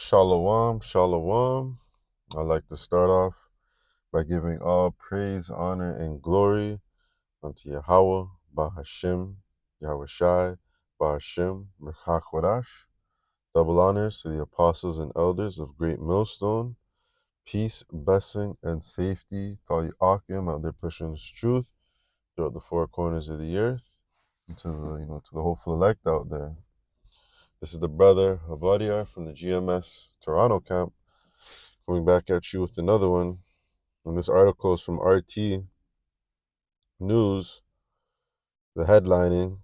Shalom, shalom. I'd like to start off by giving all praise, honor, and glory unto Yahweh, Bahashim, Yahweh Shai, Bahashim, Merchakwadash. Double honors to the apostles and elders of Great Millstone. Peace, blessing, and safety to all you Akim out there pushing this truth throughout the four corners of the earth, and to the hopeful elect out there. This is the brother Avadia from the GMS Toronto camp, coming back at you with another one. And this article is from RT News. The headline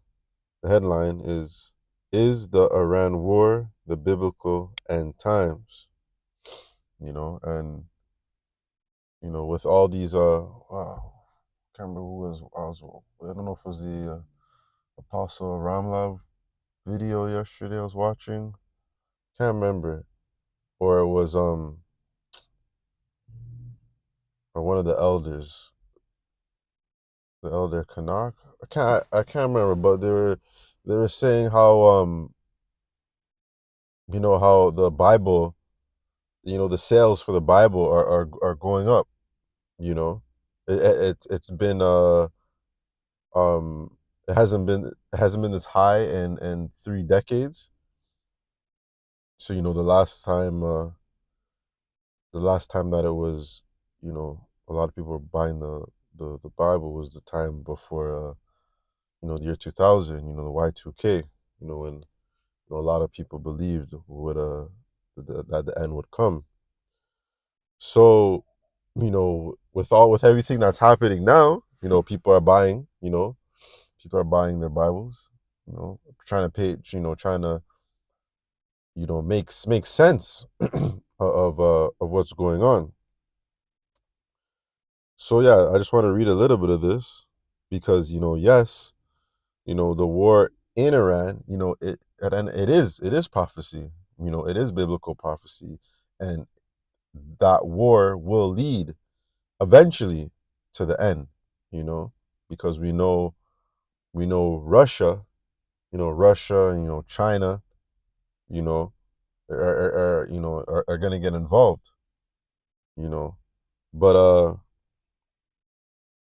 is the Iran War the Biblical End Times? And with all these wow, can't remember who I don't know if it was the Apostle Ramlav video yesterday I was watching. Can't remember. Or it was or one of the elders, the elder Kanak. I can't remember, but they were saying how how the Bible, the sales for the Bible are going up. It's been um it hasn't been this high in 3 decades. So the last time that it was, a lot of people were buying the Bible was the time before the year 2000, the Y2K, when a lot of people believed that the end would come. So, with everything that's happening now, people are buying their Bibles, trying to pay, trying to, make sense of what's going on. So yeah, I just want to read a little bit of this because, yes, the war in Iran, and it is prophecy, it is biblical prophecy, and that war will lead eventually to the end, because we know Russia, China, you know, are gonna get involved, you know. But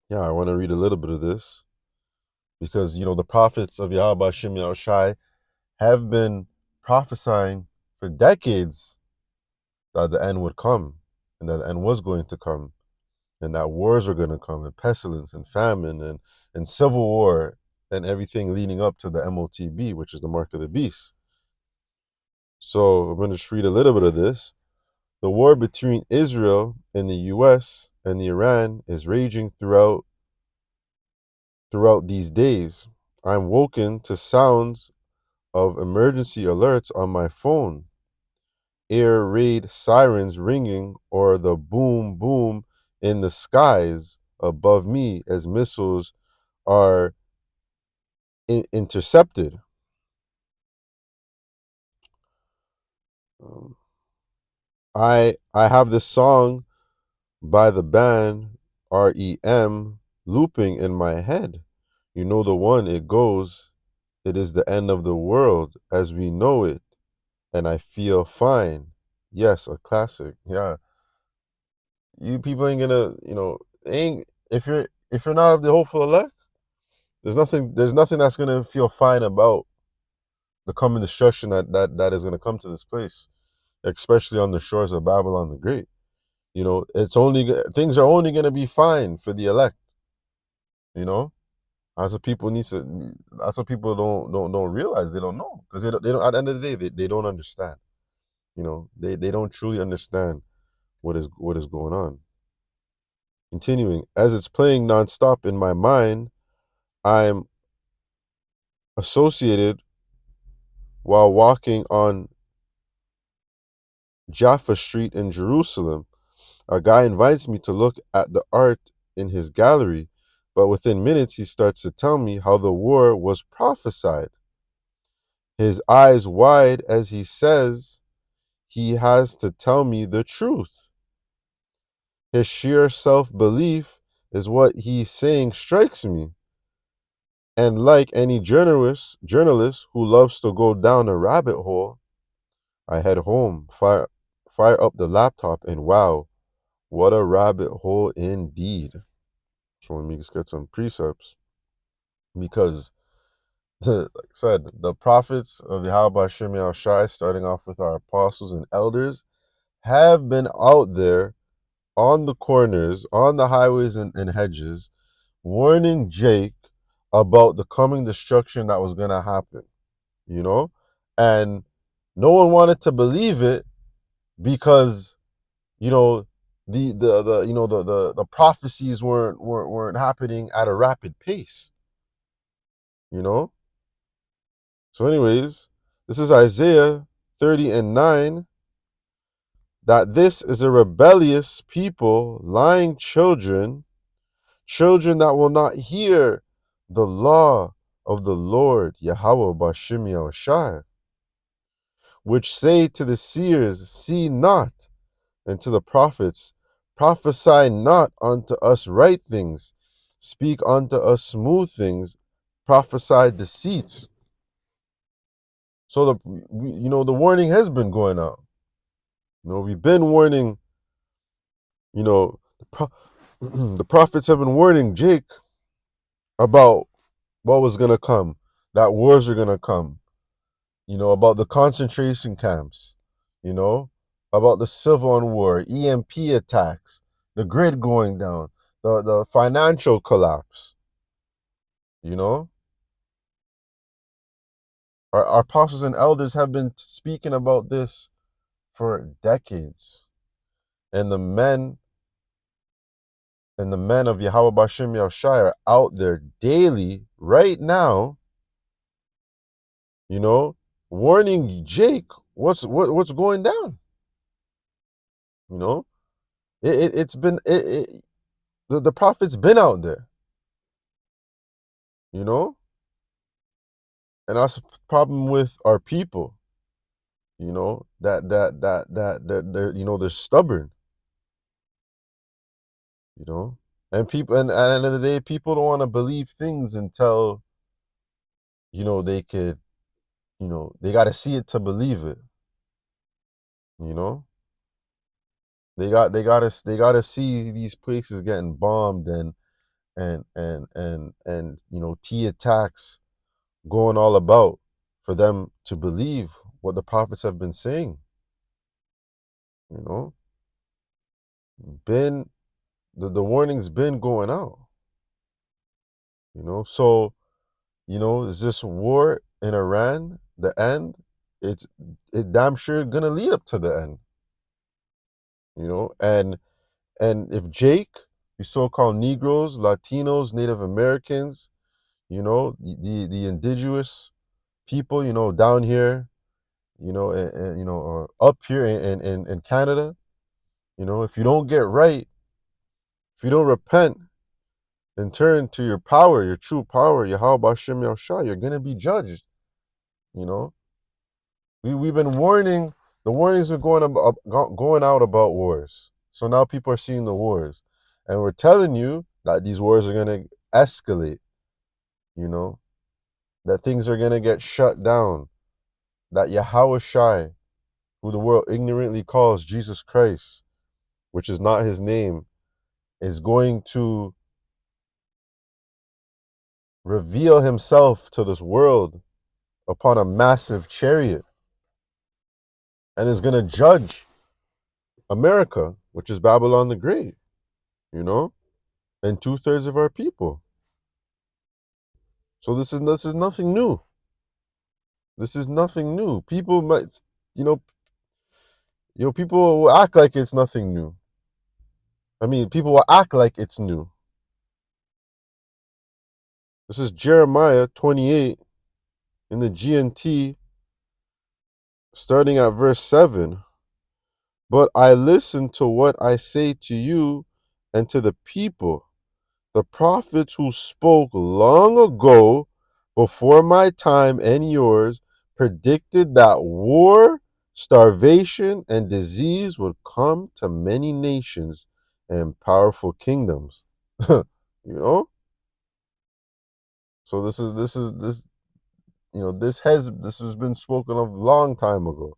yeah, I want to read a little bit of this because the prophets of Yahweh Shem Shai have been prophesying for decades that the end would come, and that the end was going to come, and that wars are going to come, and pestilence and famine and civil war and everything leading up to the MOTB, which is the mark of the beast. So I'm going to just read a little bit of this. The war between Israel and the U.S. and the Iran is raging throughout these days. I'm woken to sounds of emergency alerts on my phone, air raid sirens ringing, or the boom boom in the skies above me as missiles are intercepted. Um, I have this song by the band REM looping in my head. You know the one, it goes, it is the end of the world as we know it, and I feel fine. Yes, a classic. Yeah. You people ain't gonna, ain't if you're not of the hopeful elect, there's nothing that's gonna feel fine about the coming destruction that is gonna come to this place, especially on the shores of Babylon the Great. Things are only gonna be fine for the elect, you know? That's what people need to. That's what people don't realize. They don't know because they don't. At the end of the day, they don't understand. They don't truly understand what is going on. Continuing, as it's playing nonstop in my mind, I'm associated while walking on Jaffa Street in Jerusalem. A guy invites me to look at the art in his gallery, but within minutes he starts to tell me how the war was prophesied. His eyes wide as he says he has to tell me the truth. His sheer self belief is what he's saying strikes me. And like any journalist who loves to go down a rabbit hole, I head home, fire up the laptop, and wow, what a rabbit hole indeed. So let me just get some precepts because, like I said, the prophets of Yahweh Shem Shai, starting off with our apostles and elders, have been out there on the corners, on the highways and hedges, warning Jake about the coming destruction that was going to happen, you know? And no one wanted to believe it because, you know, the prophecies weren't happening at a rapid pace, you know? So anyways, this is Isaiah 30 and 9, that this is a rebellious people, lying children, children that will not hear the law of the Lord, Yahweh Bashim Yahushai, which say to the seers, see not, and to the prophets, prophesy not unto us right things, speak unto us smooth things, prophesy deceits. So the warning has been going out. We've been warning, the prophets have been warning Jake about what was going to come, that wars are going to come, about the concentration camps, about the civil war, EMP attacks, the grid going down, the financial collapse, you know. Our apostles and elders have been speaking about this for decades. And the men of Yahweh Bashim Yahushai are out there daily, right now, warning Jake what's going down. It's been the prophet's been out there, and that's a problem with our people, they're stubborn, and people, and at the end of the day, people don't want to believe things until they could, they got to see it to believe it. They got to see these places getting bombed and T attacks going all about for them to believe what the prophets have been saying. Been the warning's been going out. So is this war in Iran the end? It damn sure gonna lead up to the end. And if Jake, the so-called Negroes, Latinos, Native Americans, the indigenous people, down here, or up here in Canada, if you don't get right, if you don't repent and turn to your power, your true power, Yahweh Bashim Yahushua, you're gonna be judged. We've been warning. The warnings are going out about wars. So now people are seeing the wars, and we're telling you that these wars are gonna escalate. That things are gonna get shut down. That Yahweh Shai, who the world ignorantly calls Jesus Christ, which is not his name, is going to reveal himself to this world upon a massive chariot and is going to judge America, which is Babylon the Great, and 2/3 of our people. So this is nothing new. This is nothing new. People might, people will act like it's nothing new. I mean, people will act like it's new. This is Jeremiah 28 in the GNT, starting at verse 7. But I listen to what I say to you and to the people. The prophets who spoke long ago, before my time and yours, predicted that war, starvation, and disease would come to many nations and powerful kingdoms. you know? So this has been spoken of long time ago.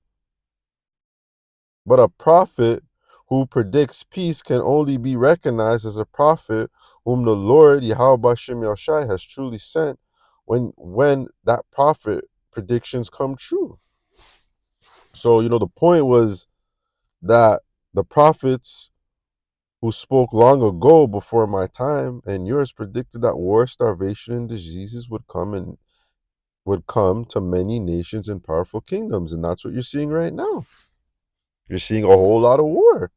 But a prophet who predicts peace can only be recognized as a prophet whom the Lord Yahweh Bashem Yahushai has truly sent when that prophet predictions come true. So, the point was that the prophets who spoke long ago before my time and yours predicted that war, starvation, and diseases would come to many nations and powerful kingdoms. And that's what you're seeing right now. You're seeing a whole lot of war,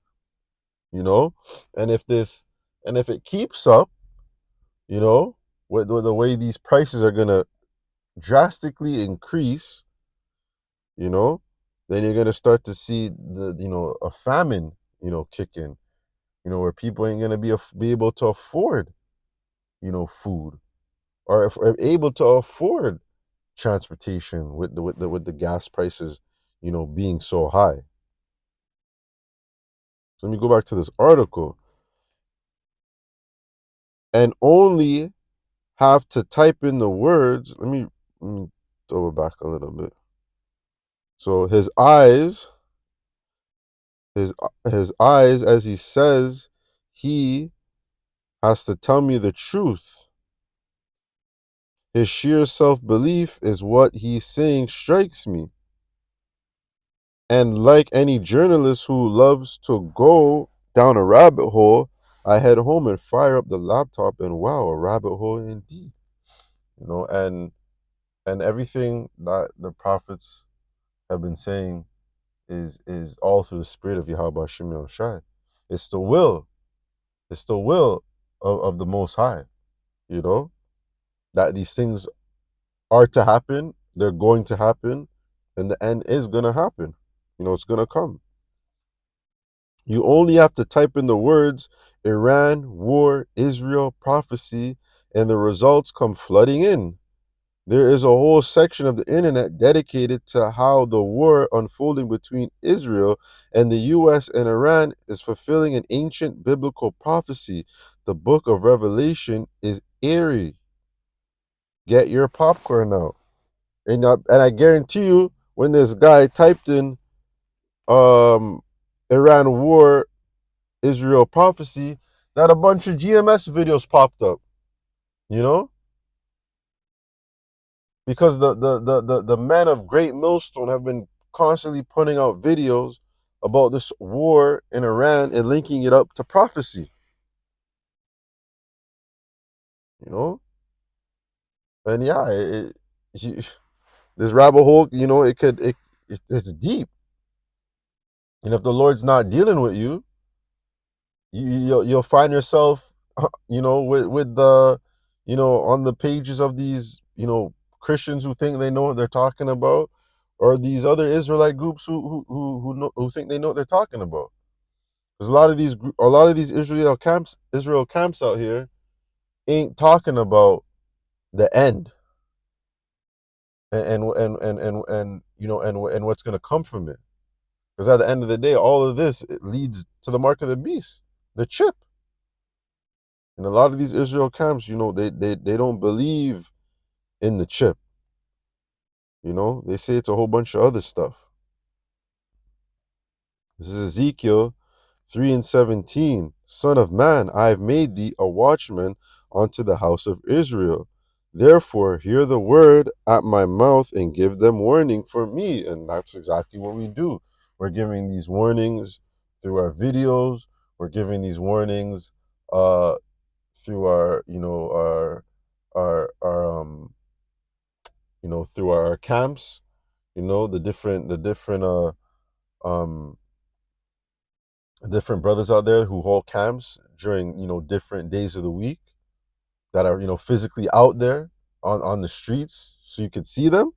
you know? And if it keeps up, with the way these prices are gonna drastically increase, you know, then you're gonna start to see a famine, kick in, where people ain't gonna be able to afford, food, or if are able to afford transportation with the gas prices, being so high. So let me go back to this article and only have to type in the words. Let me throw it back a little bit. So his eyes, as he says, he has to tell me the truth. His sheer self-belief is what he's saying strikes me. And like any journalist who loves to go down a rabbit hole, I head home and fire up the laptop and wow, a rabbit hole indeed. And everything that the prophets have been saying is all through the spirit of Yahweh Shimon Shai. It's the will. It's the will of the Most High, that these things are to happen, they're going to happen, and the end is going to happen. It's going to come. You only have to type in the words Iran, war, Israel, prophecy, and the results come flooding in. There is a whole section of the internet dedicated to how the war unfolding between Israel and the US and Iran is fulfilling an ancient biblical prophecy. The book of Revelation is eerie. Get your popcorn out. And I guarantee you, when this guy typed in Iran war, Israel prophecy, that a bunch of GMS videos popped up, you know? Because the men of Great Millstone have been constantly putting out videos about this war in Iran and linking it up to prophecy, you know? And yeah, this rabbit hole, it's deep. And if the Lord's not dealing with you, you'll find yourself, with the, on the pages of these, Christians who think they know what they're talking about, or these other Israelite groups who think they know what they're talking about. Because a lot of these Israel camps out here ain't talking about the end and what's gonna come from it. Because at the end of the day, all of this, it leads to the mark of the beast, the chip. And a lot of these Israel camps, they don't believe in the chip. They say it's a whole bunch of other stuff. This is Ezekiel 3:17. Son of man, I have made thee a watchman unto the house of Israel. Therefore, hear the word at my mouth and give them warning for me. And that's exactly what we do. We're giving these warnings through our videos. We're giving these warnings through through our camps, um different brothers out there who hold camps during different days of the week, that are physically out there on the streets so you could see them.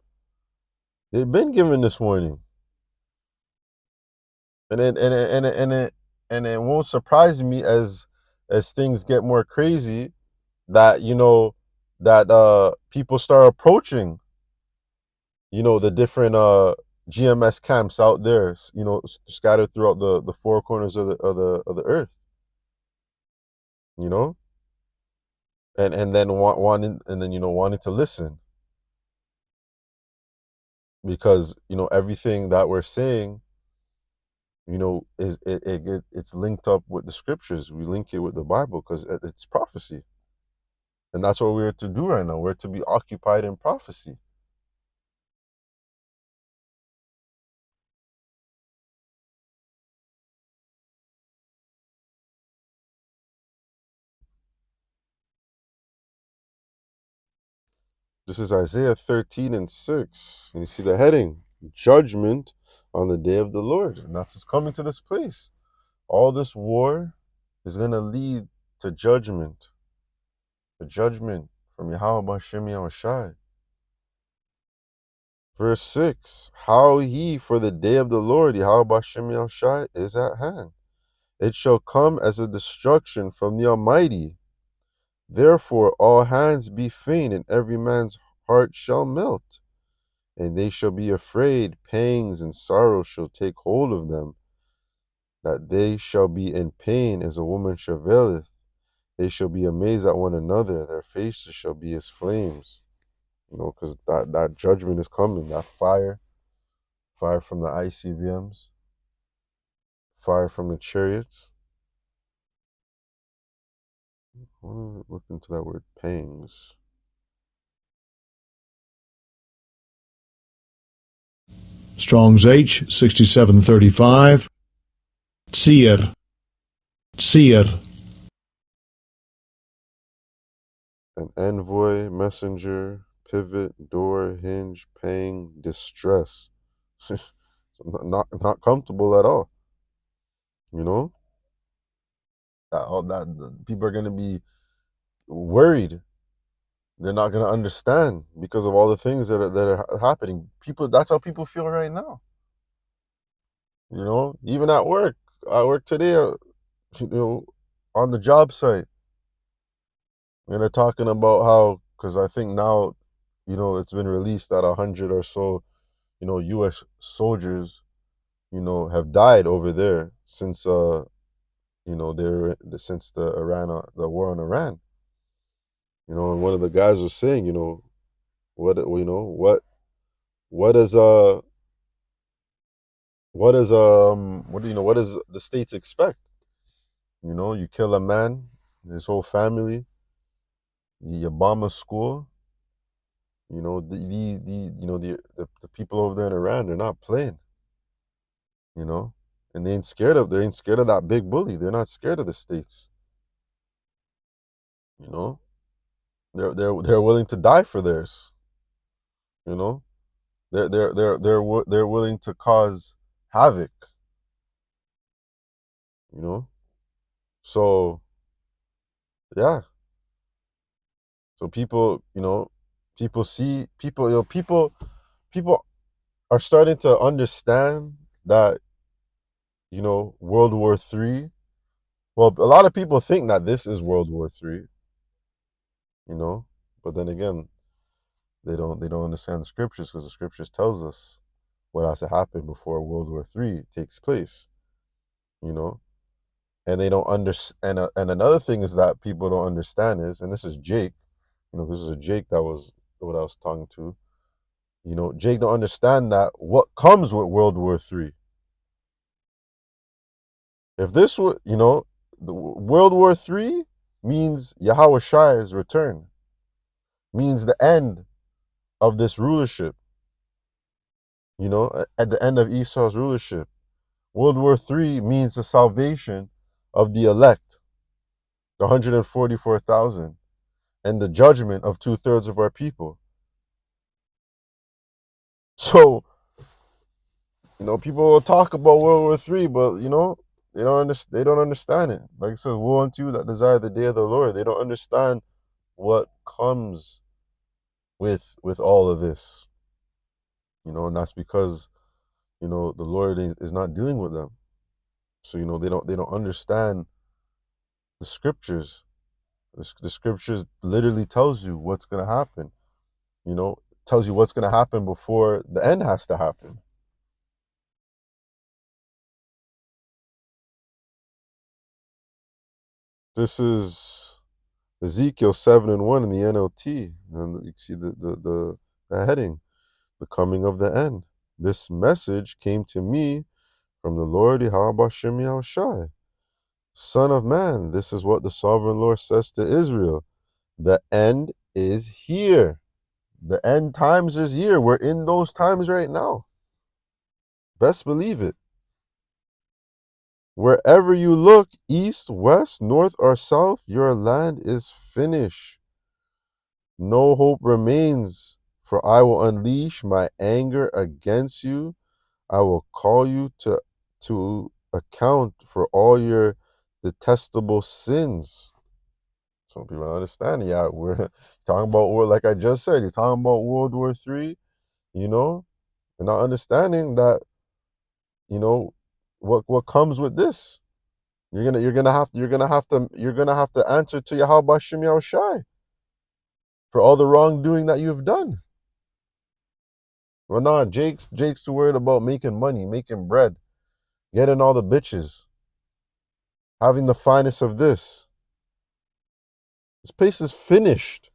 They've been given this warning, and it won't surprise me as things get more crazy, that people start approaching the different GMS camps out there, scattered throughout the four corners of the earth, you know and then wanting to listen, because everything that we're saying, it's linked up with the scriptures. We link it with the Bible because it's prophecy, and that's what we're to do right now. We're to be occupied in prophecy. This is Isaiah 13:6. And you see the heading, judgment on the day of the Lord. And that's just coming to this place. All this war is going to lead to judgment. The judgment from Yahweh Bashem Yahushai. Verse 6, how he for the day of the Lord, Yahweh Bashem Yahushai, is at hand. It shall come as a destruction from the Almighty. Therefore all hands be faint, and every man's heart shall melt. And they shall be afraid, pangs and sorrow shall take hold of them, that they shall be in pain as a woman travaileth. They shall be amazed at one another, their faces shall be as flames. Because that judgment is coming, that fire from the ICBMs, fire from the chariots. I want to look into that word, pangs. Strong's H, 6735. Seer. An envoy, messenger, pivot, door, hinge, pang, distress. not comfortable at all. That people are gonna be worried. They're not gonna understand because of all the things that are happening. People, that's how people feel right now. Even at work. At work today, on the job site, and they're talking about how, because I think now, it's been released that 100 or so, U.S. soldiers, have died over there since since the war on Iran. And one of the guys was saying, what is what does the states expect? You kill a man, his whole family, you bomb a school. The people over there in Iran, they're not playing. And they ain't scared of that big bully. They're not scared of the states. You know, they're willing to die for theirs. You know, they're willing to cause havoc. You know, so yeah. So people are starting to understand that World War III. Well, a lot of people think that this is World War III. But then again, they don't understand the scriptures, because the scriptures tells us what has to happen before World War III takes place. And they don't understand. And another thing is that people don't understand is, and this is Jake. This is a Jake that was what I was talking to. Jake don't understand that what comes with World War III. If this were, the World War III means Yahweh Shai's return, means the end of this rulership. At the end of Esau's rulership. World War III means the salvation of the elect, the 144,000, and the judgment of 2/3 of our people. So, people will talk about World War III, but they don't understand it. Like I said, woe unto you that desire the day of the Lord. They don't understand what comes with all of this. And that's because the Lord is not dealing with them. So they don't understand the scriptures. The scriptures literally tells you what's gonna happen. Tells you what's gonna happen before the end has to happen. This is Ezekiel 7:1 in the NLT, and you see the heading, the coming of the end. This message came to me from the Lord Yahweh Bashem Yahushai. Son of man, this is what the sovereign Lord says to Israel. The end is here. The end times is here. We're in those times right now. Best believe it. Wherever you look, east, west, north, or south, your land is finished. No hope remains, for I will unleash my anger against you. I will call you to account for all your detestable sins. Some people don't understand. Yeah, we're talking about, like I just said, you're talking about World War III, and not understanding that, what comes with this. You're gonna have to answer to Yahweh Bashem Yahushai for all the wrongdoing that you've done. Well, nah, Jake's too worried about making money, making bread, getting all the bitches, having the finest of this. This place is finished.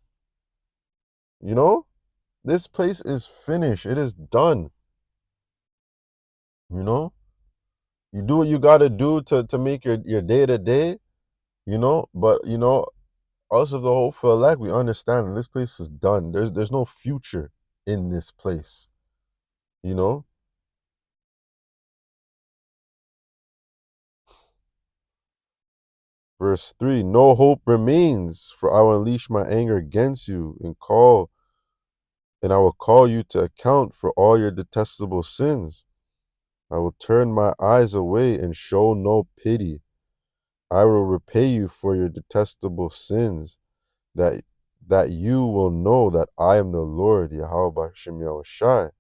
This place is finished. It is done. You do what you gotta do to make your day to day, but us of the hopeful elect, we understand that this place is done. There's no future in this place. Verse 3, no hope remains, for I will unleash my anger against you and I will call you to account for all your detestable sins. I will turn my eyes away and show no pity. I will repay you for your detestable sins, that you will know that I am the Lord, Yahweh Bashem Yahushai.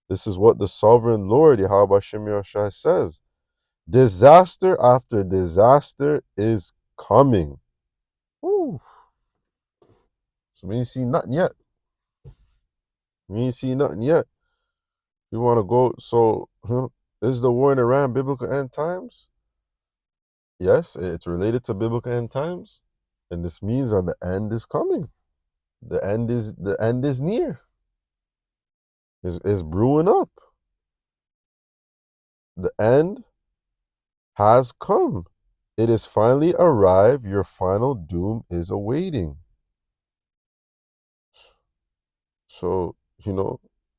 This is what the sovereign Lord, Yahweh Bashem Yahushai, says. Disaster after disaster is coming. Woo. So we ain't seen nothing yet. You want to go, so is the war in Iran biblical end times? Yes, it's related to biblical end times. And this means that the end is coming. The end is near. Is brewing up. The end has come. It is finally arrived. Your final doom is awaiting. So, the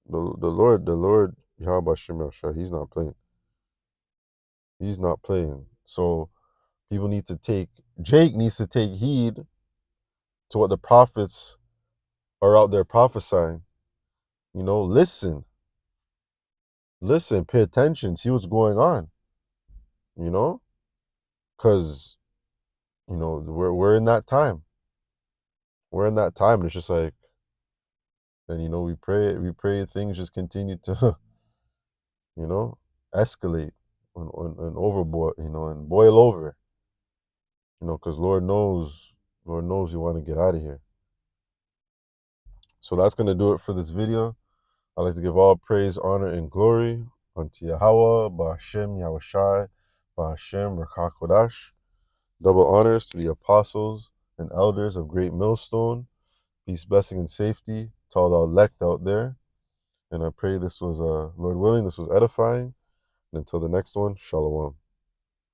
Lord, Yahweh Shem Yahshua, he's not playing. He's not playing. So Jake needs to take heed to what the prophets are out there prophesying. Listen, pay attention, see what's going on. Because we're in that time. We're in that time, and it's just like, and we pray things just continue to escalate and overboard, and boil over. Because Lord knows you want to get out of here. So that's gonna do it for this video. I'd like to give all praise, honor, and glory unto Yahweh, Ba'ashem, Yahushai, Ba'ashem, Rakakodash. Double honors to the apostles and elders of Great Millstone. Peace, blessing, and safety to all the elect out there. And I pray this was, Lord willing, this was edifying. And until the next one, Shalom.